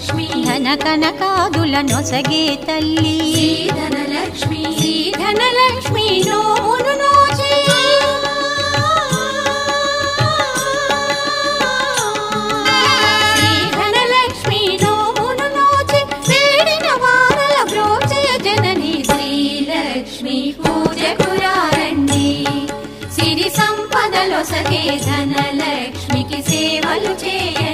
ధనలక్ష్మి ధన కనకాదుల నొసగే తల్లి ధనలక్ష్మి ధనలక్ష్మి నోమును నోచి ధనలక్ష్మి నోమును నోచి వేడిన వారల బ్రోచయ జనని శ్రీలక్ష్మి పూజకు రండి సిరి సంపదలో సగే ధనలక్ష్మికి సేవలు చేయ